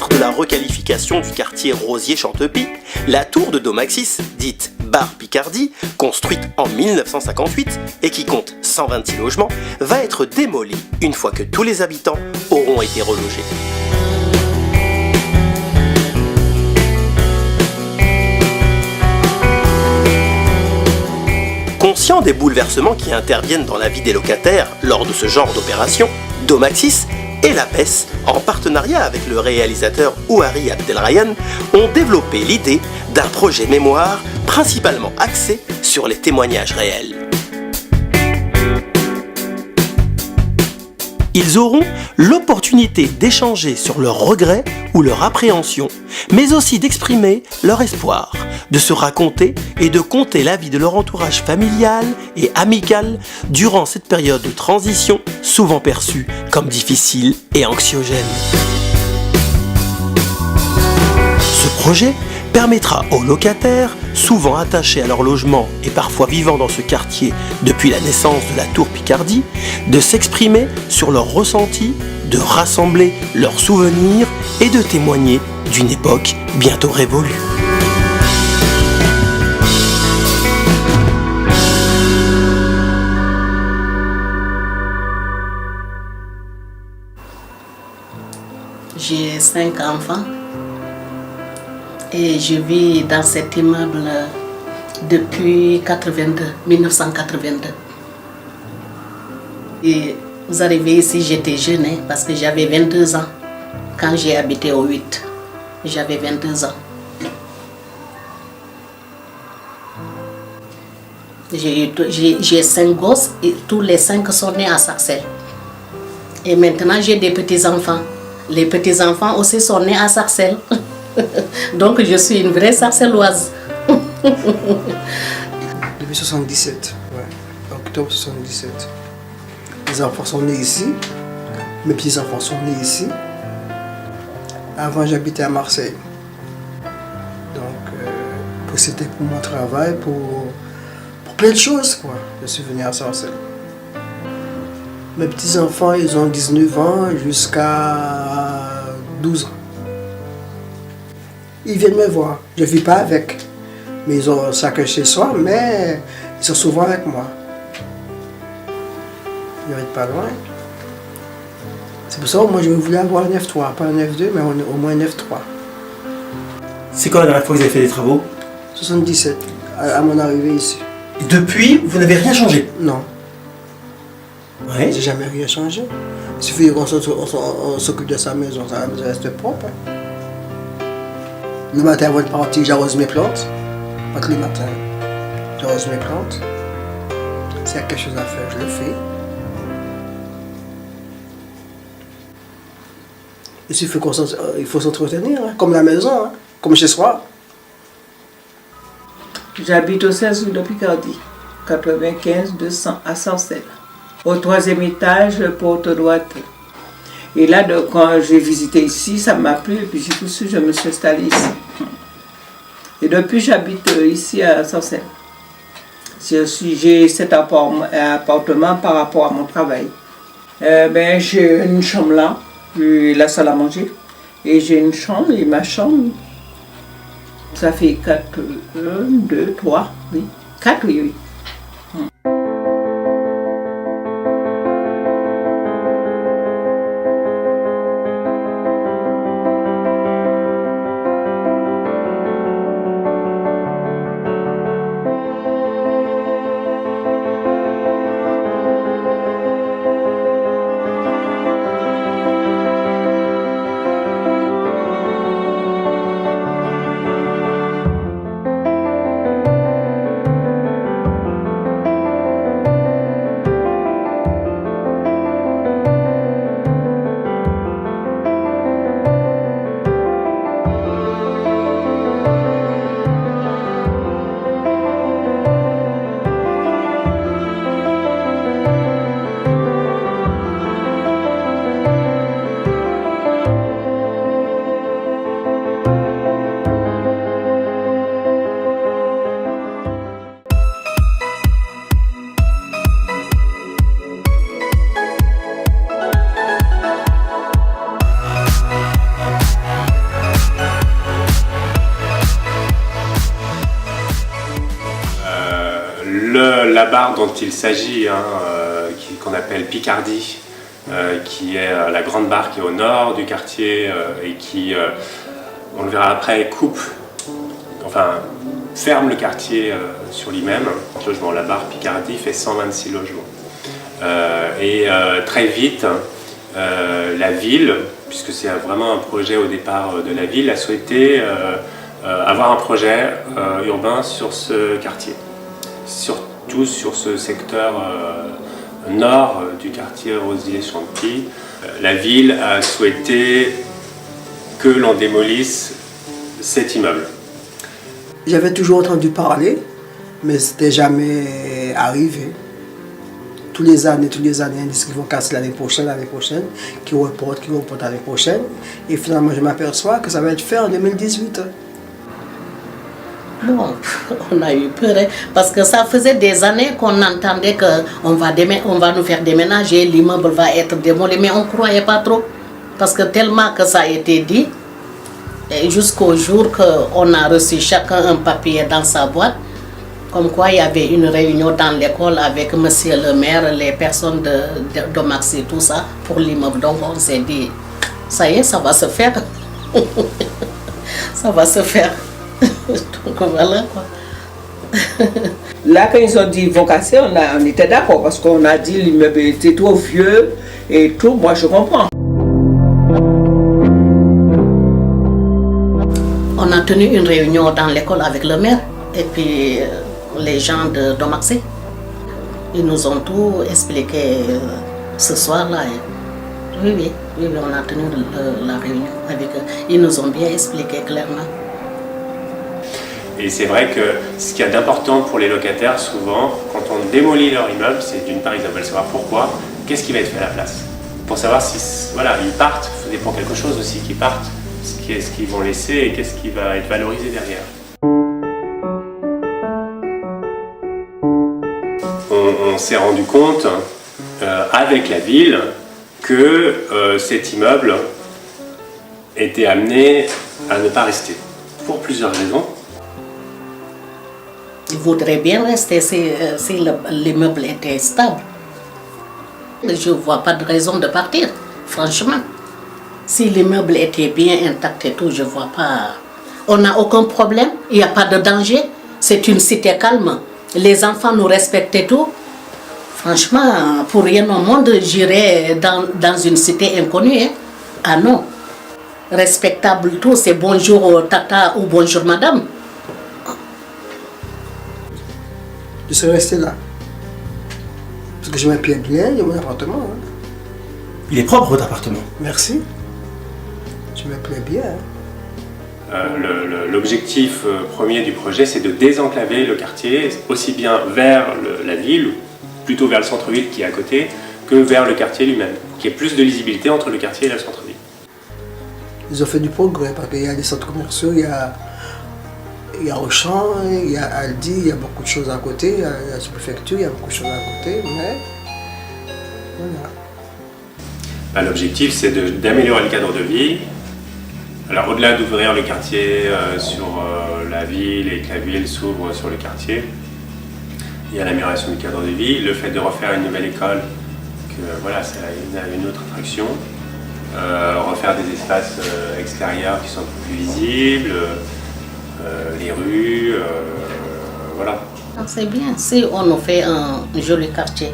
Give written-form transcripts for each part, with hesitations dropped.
centre de la requalification du quartier Rosier-Chantepie, la tour de Domaxis, dite Bar Picardie, construite en 1958 et qui compte 126 logements, va être démolie une fois que tous les habitants auront été relogés. Conscient des bouleversements qui interviennent dans la vie des locataires lors de ce genre d'opération, Domaxis et l'APES, en partenariat avec le réalisateur Ouari Abdelrayan, ont développé l'idée d'un projet mémoire principalement axé sur les témoignages réels. Ils auront l'opportunité d'échanger sur leurs regrets ou leur appréhension, mais aussi d'exprimer leur espoir, de se raconter et de conter la vie de leur entourage familial et amical durant cette période de transition souvent perçue comme difficile et anxiogène. Ce projet permettra aux locataires, souvent attachés à leur logement et parfois vivant dans ce quartier depuis la naissance de la tour Picardie, de s'exprimer sur leurs ressentis, de rassembler leurs souvenirs et de témoigner d'une époque bientôt révolue. J'ai 5 enfants. Et je vis dans cet immeuble depuis 1982. Et vous arrivez ici, j'étais jeune, parce que j'avais 22 ans. Quand j'ai habité au 8, j'avais 22 ans. J'ai 5 gosses et tous les 5 sont nés à Sarcelles. Et maintenant, j'ai des petits-enfants. Les petits-enfants aussi sont nés à Sarcelles. Donc je suis une vraie sarcelloise. Depuis 77, ouais. Octobre 77. Les enfants sont nés ici. Mes petits-enfants sont nés ici. Avant, j'habitais à Marseille. Donc, c'était pour mon travail, pour plein de choses, quoi. Je suis venu à Sarcelles. Mes petits-enfants, ils ont 19 ans jusqu'à 12 ans. Ils viennent me voir. Je ne vis pas avec. Mais ils ont chacun chez soi, mais ils sont souvent avec moi. Ils n'habitent pas loin. C'est pour ça que moi je voulais avoir un F3. Pas un F2, mais au moins un F3. C'est quand la dernière fois que vous avez fait des travaux ? 77, à mon arrivée ici. Et depuis, vous n'avez rien changé ? Non. Ouais. J'ai jamais rien changé. Il suffit qu'on s'occupe de sa maison, ça reste propre. Hein. Le matin avant de partir, j'arrose mes plantes. Pas tous les matins. J'arrose mes plantes. S'il y a quelque chose à faire, je le fais. Il faut s'entretenir, hein, comme la maison, hein, comme chez soi. J'habite au 16 rue de Picardie, 95 200 à Sarcelles. Au 3e étage, porte droite. Et là, quand j'ai visité ici, ça m'a plu, et puis j'ai tout de suite, je me suis installée ici. Et depuis, j'habite ici à Sarcelles. J'ai cet appartement par rapport à mon travail. J'ai une chambre là, puis la salle à manger. Et j'ai une chambre, et ma chambre, ça fait 4, 1, 2, 3, oui. 4, oui, oui. la barre dont il s'agit, qu'on appelle Picardie, qui est la grande barre qui est au nord du quartier et qui, on le verra après, ferme le quartier sur lui-même. La barre Picardie fait 126 logements. Très vite, la ville, puisque c'est vraiment un projet au départ de la ville, a souhaité avoir un projet urbain sur ce quartier, surtout sur ce secteur nord du quartier Rosier-Chantilly. La ville a souhaité que l'on démolisse cet immeuble. J'avais toujours entendu parler, mais c'était jamais arrivé. Tous les années, ils disent qu'ils vont casser l'année prochaine, qu'ils reportent l'année prochaine. Et finalement, je m'aperçois que ça va être fait en 2018. Bon, on a eu peur, hein, parce que ça faisait des années qu'on entendait qu'on va nous faire déménager, l'immeuble va être démoli, mais on ne croyait pas trop. Parce que tellement que ça a été dit, jusqu'au jour qu'on a reçu chacun un papier dans sa boîte, comme quoi il y avait une réunion dans l'école avec monsieur le maire, les personnes de Maxi, tout ça, pour l'immeuble. Donc on s'est dit, ça y est, ça va se faire. Ça va se faire. Donc voilà quoi. Là, quand ils ont dit qu'ils vont casser, on était d'accord parce qu'on a dit l'immeuble était trop vieux et tout. Moi, je comprends. On a tenu une réunion dans l'école avec le maire et puis les gens de Domaxé. Ils nous ont tout expliqué ce soir-là. Oui, on a tenu la réunion avec eux. Ils nous ont bien expliqué clairement. Et c'est vrai que ce qu'il y a d'important pour les locataires, souvent, quand on démolit leur immeuble, c'est d'une part, ils veulent savoir pourquoi, qu'est-ce qui va être fait à la place. Pour savoir si, voilà, ils partent, il faut pour quelque chose aussi qu'ils partent, qu'est-ce qu'ils vont laisser et qu'est-ce qui va être valorisé derrière. On s'est rendu compte, avec la ville, que cet immeuble était amené à ne pas rester, pour plusieurs raisons. Ils voudraient bien rester si l'immeuble était stable. Je ne vois pas de raison de partir, franchement. Si l'immeuble était bien intact et tout, je ne vois pas. On n'a aucun problème, il n'y a pas de danger. C'est une cité calme. Les enfants nous respectent et tout. Franchement, pour rien au monde, j'irais dans une cité inconnue. Hein. Ah non. Respectable tout, c'est bonjour tata ou bonjour madame. Je serais resté là. Parce que je m'appelle bien, il y a mon appartement. Hein. Il est propre votre appartement. Merci. Je me plais bien. L'objectif premier du projet, c'est de désenclaver le quartier, aussi bien vers la ville, plutôt vers le centre-ville qui est à côté, que vers le quartier lui-même, qu'il y ait plus de lisibilité entre le quartier et le centre-ville. Ils ont fait du progrès, parce qu'il y a des centres commerciaux, il y a Auchan, il y a Aldi, il y a beaucoup de choses à côté, il y a la sous-préfecture, il y a beaucoup de choses à côté, mais voilà. L'objectif, c'est d'améliorer le cadre de vie. Alors au-delà d'ouvrir le quartier sur la ville et que la ville s'ouvre sur le quartier, il y a l'amélioration du cadre de vie, le fait de refaire une nouvelle école, que voilà, c'est une autre attraction, refaire des espaces extérieurs qui sont plus visibles, les rues, voilà. C'est bien, si on nous fait un joli quartier,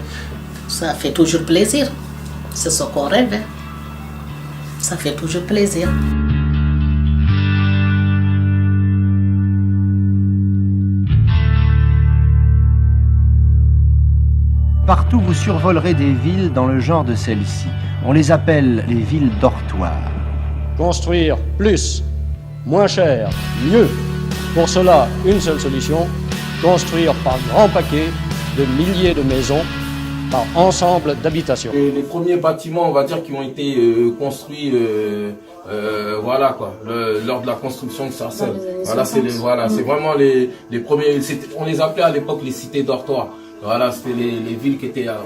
ça fait toujours plaisir. C'est ce qu'on rêve, hein. Ça fait toujours plaisir. Partout vous survolerez des villes dans le genre de celle-ci. On les appelle les villes dortoirs. Construire plus, moins cher, mieux. Pour cela, une seule solution, construire par grands paquets de milliers de maisons, par ensemble d'habitations. Les premiers bâtiments, on va dire, qui ont été construits, voilà quoi, lors de la construction de Sarcelles. Voilà, c'est vraiment les premiers. On les appelait à l'époque les cités dortoirs. Voilà, c'était les villes qui étaient à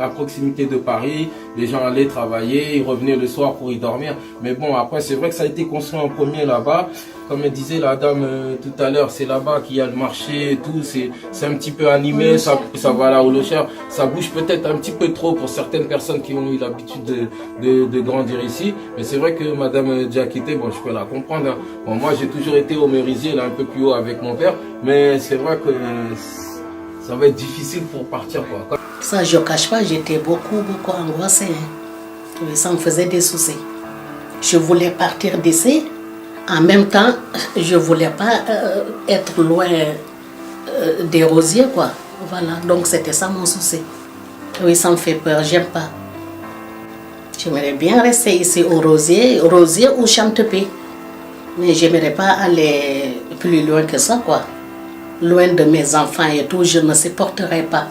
proximité de Paris. Les gens allaient travailler, ils revenaient le soir pour y dormir. Mais bon, après, c'est vrai que ça a été construit en premier là-bas. Comme elle disait la dame tout à l'heure, c'est là-bas qu'il y a le marché et tout. C'est un petit peu animé, ça voilà, au Locher. Ça bouge peut-être un petit peu trop pour certaines personnes qui ont eu l'habitude de grandir ici. Mais c'est vrai que Madame Diakité, bon, je peux la comprendre. Hein. Bon, moi, j'ai toujours été au Merisier, là, un peu plus haut avec mon père. Mais c'est vrai que ça va être difficile pour partir, quoi. Ça, je ne cache pas, j'étais beaucoup angoissée. Oui, ça me faisait des soucis. Je voulais partir d'ici. En même temps, je ne voulais pas être loin des rosiers, quoi. Voilà, donc c'était ça mon souci. Oui, ça me fait peur, j'aime pas. J'aimerais bien rester ici au rosier ou Chantepie. Mais j'aimerais pas aller plus loin que ça, quoi. Loin de mes enfants et tout, je ne supporterais pas.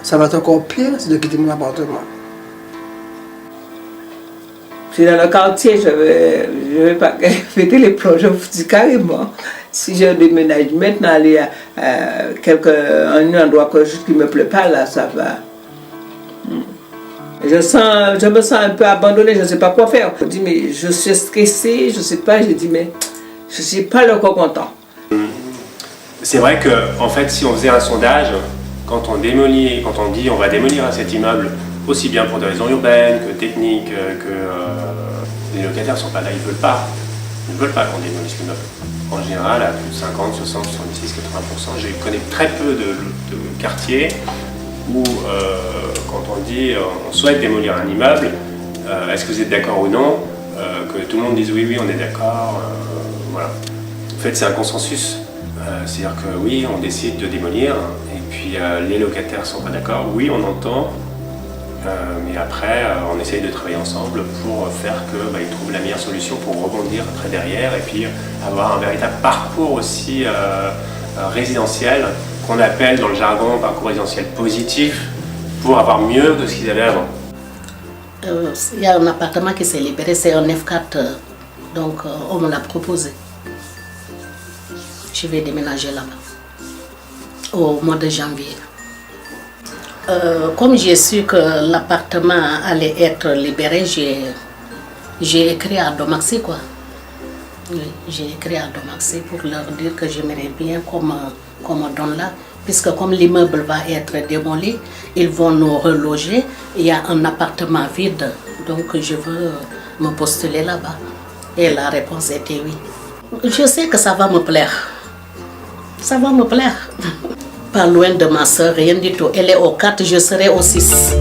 Ça va être encore pire, c'est de quitter mon appartement. Si dans le quartier, je vais pas fêter les projets, je dis carrément. Si je déménage maintenant, aller à un endroit qui ne me plaît pas, là, ça va. Je me sens un peu abandonnée, je ne sais pas quoi faire. Je dis, mais je suis stressée, je ne sais pas, je dis, mais je ne suis pas encore content. C'est vrai que, en fait, si on faisait un sondage, quand on dit on va démolir cet immeuble, aussi bien pour des raisons urbaines que techniques, les locataires ne sont pas là, ils ne veulent pas. Ils ne veulent pas qu'on démolisse l'immeuble. En général, à plus de 50, 60, 70, 80%, je connais très peu de quartiers où, quand on dit on souhaite démolir un immeuble, est-ce que vous êtes d'accord ou non, que tout le monde dise oui, on est d'accord. Voilà. En fait, c'est un consensus. C'est-à-dire que oui, on décide de démolir, et puis les locataires ne sont pas d'accord. Oui, on entend. Mais après, on essaye de travailler ensemble pour faire qu'ils trouvent la meilleure solution pour rebondir après derrière et puis avoir un véritable parcours aussi résidentiel qu'on appelle dans le jargon parcours résidentiel positif pour avoir mieux que ce qu'ils avaient avant. Il y a un appartement qui s'est libéré, c'est un F4, donc on me l'a proposé. Je vais déménager là-bas au mois de janvier. Comme j'ai su que l'appartement allait être libéré, j'ai écrit à Domaxy, quoi. Oui, j'ai écrit à Domaxy pour leur dire que j'aimerais bien qu'on me donne là, puisque comme l'immeuble va être démoli, ils vont nous reloger. Il y a un appartement vide, donc je veux me postuler là-bas. Et la réponse était oui. Je sais que ça va me plaire. Ça va me plaire. Pas loin de ma soeur, rien du tout. Elle est au 4, je serai au 6.